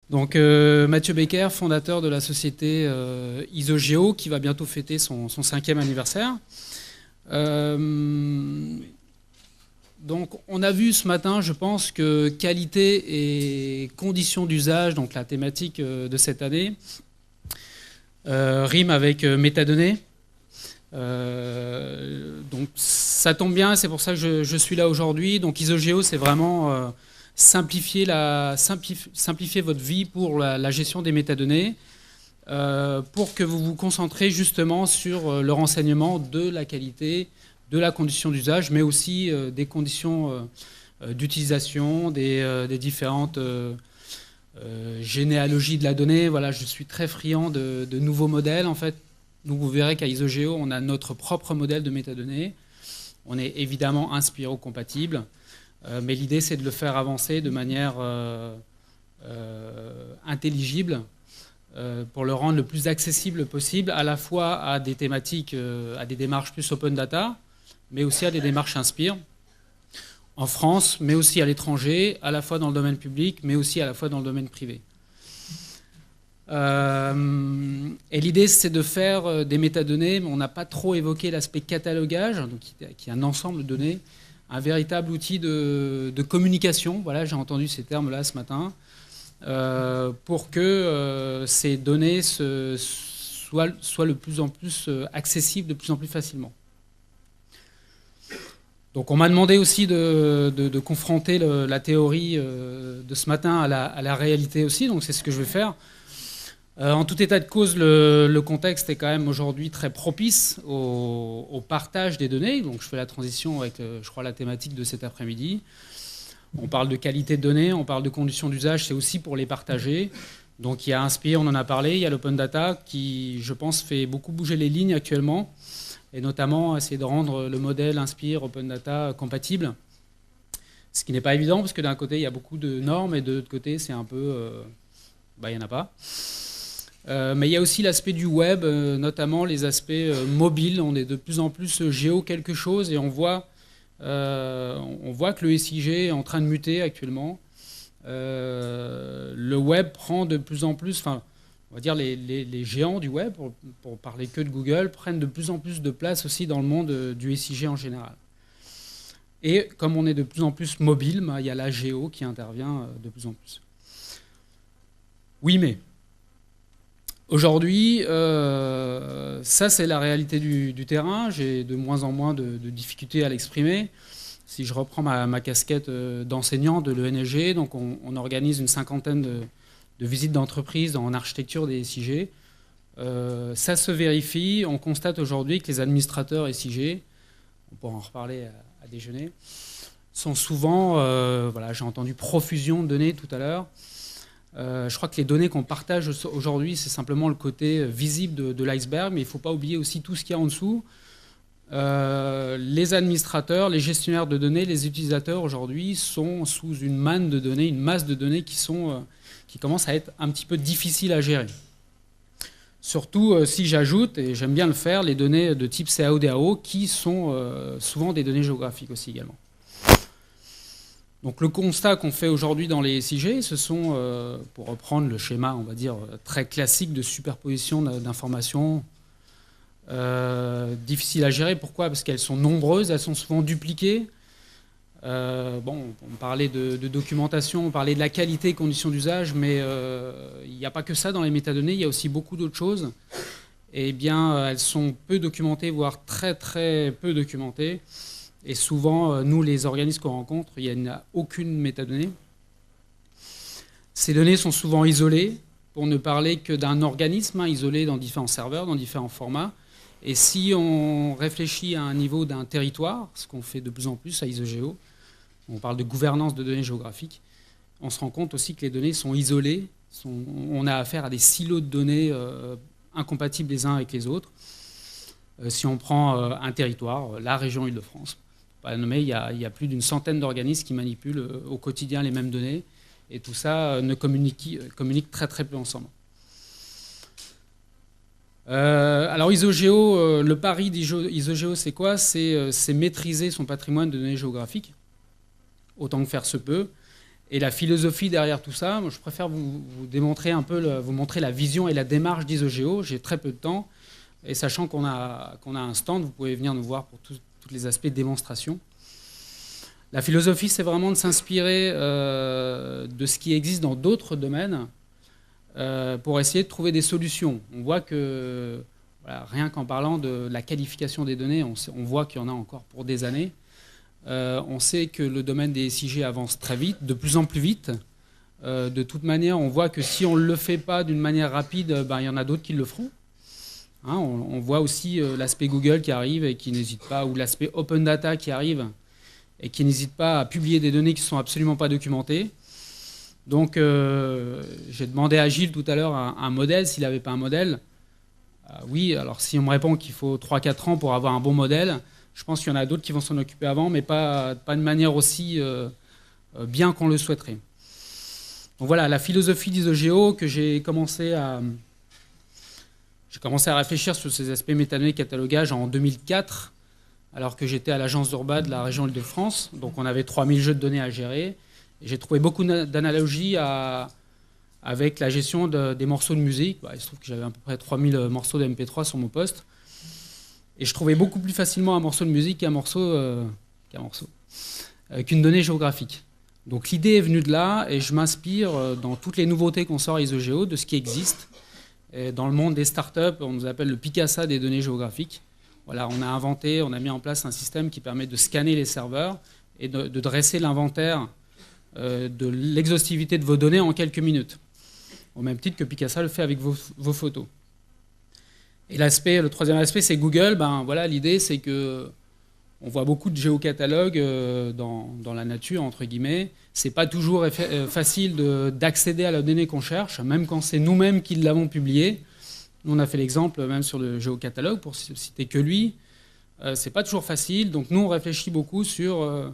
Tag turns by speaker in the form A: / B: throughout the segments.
A: Donc Mathieu Becker, fondateur de la société Isogeo, qui va bientôt fêter son 5e anniversaire. Donc on a vu ce matin, je pense, que qualité et conditions d'usage, donc la thématique de cette année, rime avec métadonnées. Donc ça tombe bien, c'est pour ça que je suis là aujourd'hui. Donc Isogeo, c'est vraiment simplifier votre vie pour la gestion des métadonnées, pour que vous vous concentrez justement sur le renseignement de la qualité, de la condition d'usage, mais aussi des conditions d'utilisation, des différentes généalogies de la donnée. Voilà, je suis très friand de nouveaux modèles. En fait, donc vous verrez qu'à Isogeo, on a notre propre modèle de métadonnées. On est évidemment inspiro-compatible, mais l'idée, c'est de le faire avancer de manière intelligible, pour le rendre le plus accessible possible, à la fois à des thématiques, à des démarches plus open data, mais aussi à des démarches Inspire, en France, mais aussi à l'étranger, à la fois dans le domaine public, mais aussi à la fois dans le domaine privé. Et l'idée, c'est de faire des métadonnées, mais on n'a pas trop évoqué l'aspect catalogage, donc qui est un ensemble de données, un véritable outil de communication. Voilà, j'ai entendu ces termes-là ce matin, pour que ces données soient de plus en plus accessibles, de plus en plus facilement. Donc on m'a demandé aussi de confronter la théorie de ce matin à la réalité aussi, donc c'est ce que je vais faire. En tout état de cause, le contexte est quand même aujourd'hui très propice au partage des données. Donc je fais la transition avec, je crois, la thématique de cet après-midi. On parle de qualité de données, on parle de conditions d'usage, c'est aussi pour les partager. Donc il y a Inspire, on en a parlé, il y a l'open data qui, je pense, fait beaucoup bouger les lignes actuellement, et notamment essayer de rendre le modèle Inspire Open Data compatible. Ce qui n'est pas évident, parce que d'un côté, il y a beaucoup de normes, et de l'autre côté, c'est un peu... il n'y en a pas. Mais il y a aussi l'aspect du web, notamment les aspects mobiles. On est de plus en plus géo quelque chose, et on voit que le SIG est en train de muter actuellement. Le web prend de plus en plus, enfin, on va dire les géants du web, pour parler que de Google, prennent de plus en plus de place aussi dans le monde du SIG en général. Et comme on est de plus en plus mobile, il y a la géo qui intervient de plus en plus. Oui, mais aujourd'hui, ça c'est la réalité du terrain. J'ai de moins en moins de difficultés à l'exprimer. Si je reprends ma casquette d'enseignant de l'ENSG, donc on organise une cinquantaine de visites d'entreprise en architecture des SIG. Ça se vérifie. On constate aujourd'hui que les administrateurs SIG, on pourra en reparler à déjeuner, sont souvent, voilà, j'ai entendu profusion de données tout à l'heure. Je crois que les données qu'on partage aujourd'hui, c'est simplement le côté visible de l'iceberg, mais il ne faut pas oublier aussi tout ce qu'il y a en dessous. Les administrateurs, les gestionnaires de données, les utilisateurs aujourd'hui sont sous une manne de données, une masse de données qui commence à être un petit peu difficile à gérer. Surtout si j'ajoute, et j'aime bien le faire, les données de type CAO-DAO qui sont souvent des données géographiques aussi également. Donc le constat qu'on fait aujourd'hui dans les SIG, ce sont, pour reprendre le schéma, on va dire, très classique de superposition d'informations, difficiles à gérer. Pourquoi? Parce qu'elles sont nombreuses, elles sont souvent dupliquées. On parlait de documentation, on parlait de la qualité et conditions d'usage, mais il n'y a pas que ça dans les métadonnées, il y a aussi beaucoup d'autres choses. Eh bien, elles sont peu documentées, voire très très peu documentées. Et souvent, nous, les organismes qu'on rencontre, il n'y a aucune métadonnée. Ces données sont souvent isolées, pour ne parler que d'un organisme, isolé dans différents serveurs, dans différents formats. Et si on réfléchit à un niveau d'un territoire, ce qu'on fait de plus en plus à Isogeo, on parle de gouvernance de données géographiques, on se rend compte aussi que les données sont isolées, on a affaire à des silos de données incompatibles les uns avec les autres. Si on prend un territoire, la région Île-de-France, il y a plus d'une centaine d'organismes qui manipulent au quotidien les mêmes données, et tout ça ne communique très très peu ensemble. Alors Isogeo, le pari d'Isogeo, c'est quoi? C'est maîtriser son patrimoine de données géographiques, autant que faire se peut, Et la philosophie derrière tout ça, moi, je préfère vous démontrer un peu, vous montrer la vision et la démarche d'Isogeo. J'ai très peu de temps. Et sachant qu'on a un stand, vous pouvez venir nous voir pour tous les aspects de démonstration. La philosophie, c'est vraiment de s'inspirer de ce qui existe dans d'autres domaines pour essayer de trouver des solutions. On voit que, voilà, rien qu'en parlant de la qualification des données, on voit qu'il y en a encore pour des années. On sait que le domaine des SIG avance très vite, de plus en plus vite. De toute manière, on voit que si on ne le fait pas d'une manière rapide, il y en a d'autres qui le feront. Hein, on voit aussi l'aspect Google qui arrive et qui n'hésite pas, ou l'aspect Open Data qui arrive et qui n'hésite pas à publier des données qui ne sont absolument pas documentées. Donc, j'ai demandé à Gilles tout à l'heure un modèle, s'il n'avait pas un modèle. Oui, alors si on me répond qu'il faut 3-4 ans pour avoir un bon modèle, je pense qu'il y en a d'autres qui vont s'en occuper avant, mais pas de manière aussi bien qu'on le souhaiterait. Donc voilà, la philosophie d'Isogeo que j'ai commencé à réfléchir sur ces aspects métadonnées catalogage en 2004, alors que j'étais à l'agence d'Urba de la région Île-de-France. Donc on avait 3000 jeux de données à gérer. Et j'ai trouvé beaucoup d'analogies avec la gestion des morceaux de musique. Il se trouve que j'avais à peu près 3000 morceaux de MP3 sur mon poste. Et je trouvais beaucoup plus facilement un morceau de musique qu'une donnée géographique. Donc l'idée est venue de là, et je m'inspire dans toutes les nouveautés qu'on sort à Isogeo de ce qui existe. Et dans le monde des startups, on nous appelle le Picasa des données géographiques. Voilà, on a mis en place un système qui permet de scanner les serveurs et de dresser l'inventaire de l'exhaustivité de vos données en quelques minutes. Au même titre que Picasa le fait avec vos photos. Et le troisième aspect, c'est Google. Voilà, l'idée, c'est que on voit beaucoup de géocatalogues dans la nature, entre guillemets. C'est pas toujours facile d'accéder à la donnée qu'on cherche, même quand c'est nous-mêmes qui l'avons publié. Nous, on a fait l'exemple même sur le géocatalogue, pour citer que lui. C'est pas toujours facile. Donc nous, on réfléchit beaucoup sur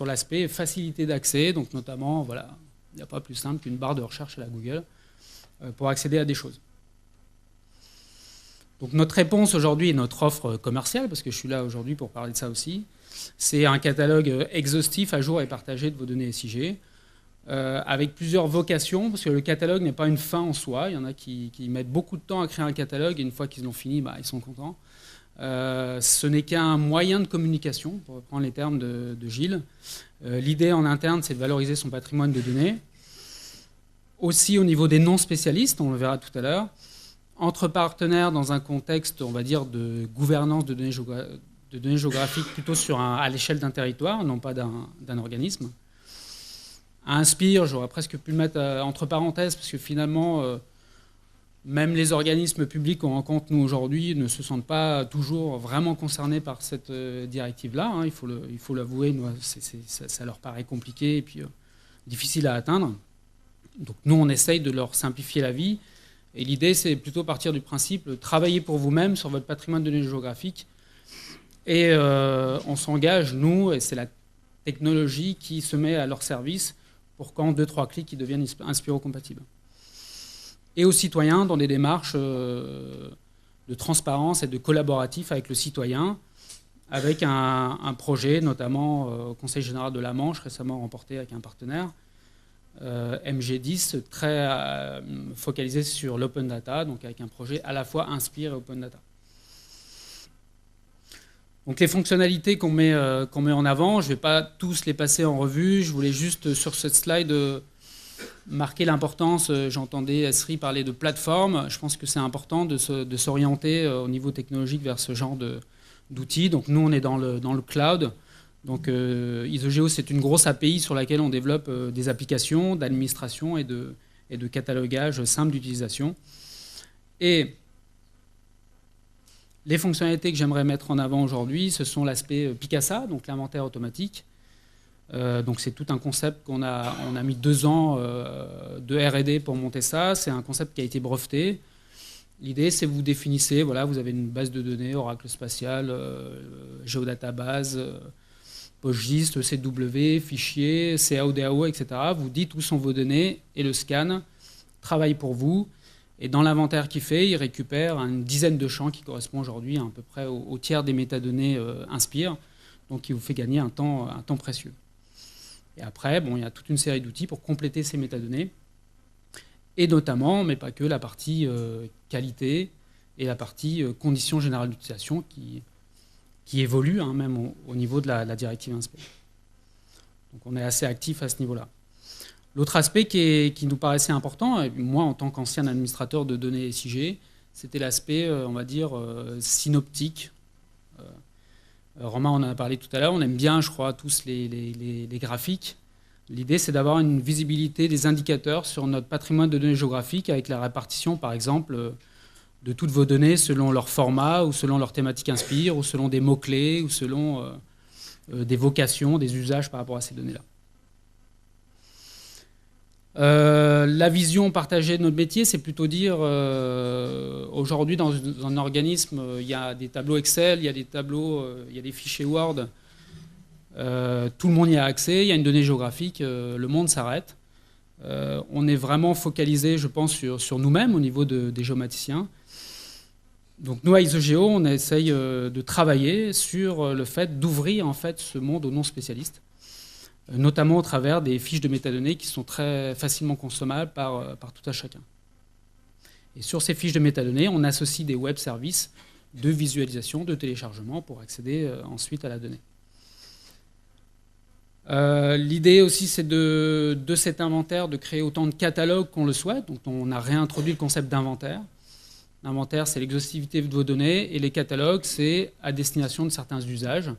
A: l'aspect facilité d'accès. Donc notamment, voilà, il n'y a pas plus simple qu'une barre de recherche à la Google pour accéder à des choses. Donc notre réponse aujourd'hui et notre offre commerciale, parce que je suis là aujourd'hui pour parler de ça aussi, c'est un catalogue exhaustif, à jour et partagé de vos données SIG, avec plusieurs vocations, parce que le catalogue n'est pas une fin en soi. Il y en a qui mettent beaucoup de temps à créer un catalogue, et une fois qu'ils l'ont fini, ils sont contents. Ce n'est qu'un moyen de communication, pour reprendre les termes de Gilles. L'idée en interne, c'est de valoriser son patrimoine de données. Aussi au niveau des non-spécialistes, on le verra tout à l'heure, entre partenaires dans un contexte, on va dire, de gouvernance de données géographiques plutôt à l'échelle d'un territoire, non pas d'un organisme. À Inspire, j'aurais presque pu le mettre entre parenthèses, parce que finalement, même les organismes publics qu'on rencontre, nous, aujourd'hui, ne se sentent pas toujours vraiment concernés par cette directive-là. Il faut l'avouer, ça leur paraît compliqué et puis difficile à atteindre. Donc nous, on essaye de leur simplifier la vie. Et l'idée, c'est plutôt partir du principe, travailler pour vous-même sur votre patrimoine de données géographiques. Et on s'engage, nous, et c'est la technologie qui se met à leur service pour qu'en 2-3 clics, ils deviennent Inspiro-compatibles. Et aux citoyens, dans des démarches de transparence et de collaboratif avec le citoyen, avec un projet, notamment au Conseil général de la Manche, récemment remporté avec un partenaire, MG10, très focalisé sur l'open data, donc avec un projet à la fois Inspire et open data. Donc les fonctionnalités qu'on met en avant, je ne vais pas tous les passer en revue, je voulais juste sur cette slide marquer l'importance. J'entendais Esri parler de plateforme, je pense que c'est important de s'orienter au niveau technologique vers ce genre d'outils. Donc nous on est dans le cloud. Donc Isogeo, c'est une grosse API sur laquelle on développe des applications d'administration et de catalogage simple d'utilisation. Et les fonctionnalités que j'aimerais mettre en avant aujourd'hui, ce sont l'aspect Picasa, donc l'inventaire automatique. Donc c'est tout un concept on a mis 2 ans de R&D pour monter ça. C'est un concept qui a été breveté. L'idée, c'est que vous définissez, voilà, vous avez une base de données, Oracle Spatial, Géodatabase, PostGIS, ECW, fichiers, CAO, DAO, etc. Vous dites où sont vos données et le scan travaille pour vous. Et dans l'inventaire qu'il fait, il récupère une dizaine de champs qui correspondent aujourd'hui à peu près au tiers des métadonnées Inspire. Donc il vous fait gagner un temps précieux. Et après, bon, il y a toute une série d'outils pour compléter ces métadonnées, et notamment, mais pas que, la partie qualité et la partie conditions générales d'utilisation qui évolue, hein, même au niveau de la directive INSPE. Donc on est assez actif à ce niveau-là. L'autre aspect qui nous paraissait important, et moi en tant qu'ancien administrateur de données SIG, c'était l'aspect, on va dire, synoptique. Romain en a parlé tout à l'heure, on aime bien, je crois, tous les graphiques. L'idée, c'est d'avoir une visibilité des indicateurs sur notre patrimoine de données géographiques avec la répartition, par exemple, de toutes vos données selon leur format ou selon leur thématique Inspire ou selon des mots-clés ou selon des vocations, des usages par rapport à ces données-là. La vision partagée de notre métier, c'est plutôt dire, aujourd'hui dans un organisme, il y a des tableaux Excel, il y a des tableaux, il y a des fichiers Word, tout le monde y a accès, il y a une donnée géographique, le monde s'arrête. On est vraiment focalisé, je pense, sur nous-mêmes au niveau des géomaticiens. Donc nous, à Isogeo, on essaye de travailler sur le fait d'ouvrir en fait, ce monde aux non-spécialistes, notamment au travers des fiches de métadonnées qui sont très facilement consommables par tout à chacun. Et sur ces fiches de métadonnées, on associe des web services de visualisation, de téléchargement pour accéder ensuite à la donnée. L'idée aussi, c'est de cet inventaire de créer autant de catalogues qu'on le souhaite. Donc on a réintroduit le concept d'inventaire. L'inventaire, c'est l'exhaustivité de vos données, et les catalogues, c'est à destination de certains usages.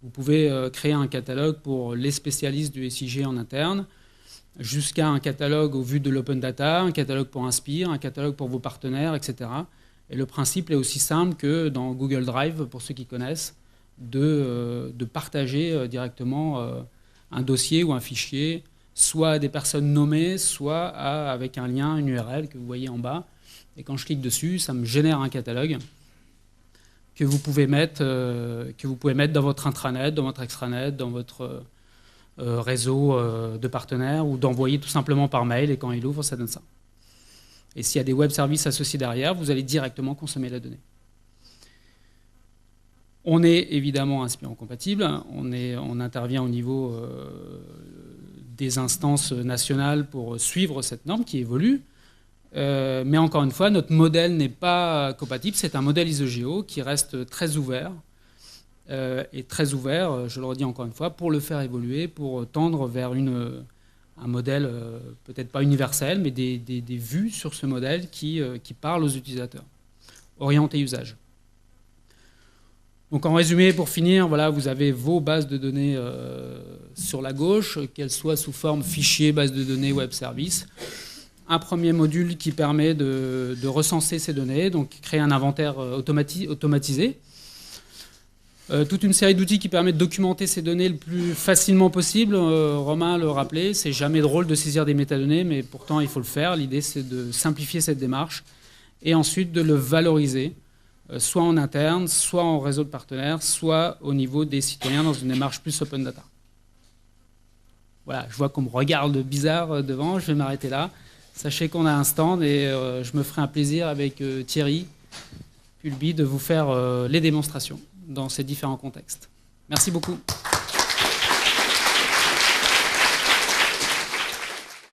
A: Vous pouvez créer un catalogue pour les spécialistes du SIG en interne, jusqu'à un catalogue au vu de l'open data, un catalogue pour Inspire, un catalogue pour vos partenaires, etc. Et le principe est aussi simple que dans Google Drive, pour ceux qui connaissent, de partager directement un dossier ou un fichier, soit à des personnes nommées, soit avec un lien, une URL que vous voyez en bas. Et quand je clique dessus, ça me génère un catalogue que vous pouvez mettre dans votre intranet, dans votre extranet, dans votre réseau de partenaires, ou d'envoyer tout simplement par mail, et quand il ouvre, ça donne ça. Et s'il y a des web services associés derrière, vous allez directement consommer la donnée. On est évidemment Inspire compatible, on intervient au niveau des instances nationales pour suivre cette norme qui évolue. Mais encore une fois, notre modèle n'est pas compatible. C'est un modèle Isogeo qui reste très ouvert. Et très ouvert, je le redis encore une fois, pour le faire évoluer, pour tendre vers un modèle peut-être pas universel, mais des vues sur ce modèle qui parlent aux utilisateurs, orienté usage. Donc en résumé, pour finir, voilà, vous avez vos bases de données sur la gauche, qu'elles soient sous forme fichier, base de données, web service. Un premier module qui permet de recenser ces données, donc créer un inventaire automatisé. Toute une série d'outils qui permettent de documenter ces données le plus facilement possible. Romain le rappelait, c'est jamais drôle de saisir des métadonnées, mais pourtant il faut le faire. L'idée, c'est de simplifier cette démarche et ensuite de le valoriser, soit en interne, soit en réseau de partenaires, soit au niveau des citoyens dans une démarche plus open data. Voilà, je vois qu'on me regarde bizarre devant, je vais m'arrêter là. Sachez qu'on a un stand et je me ferai un plaisir avec Thierry Pulby de vous faire les démonstrations dans ces différents contextes. Merci beaucoup.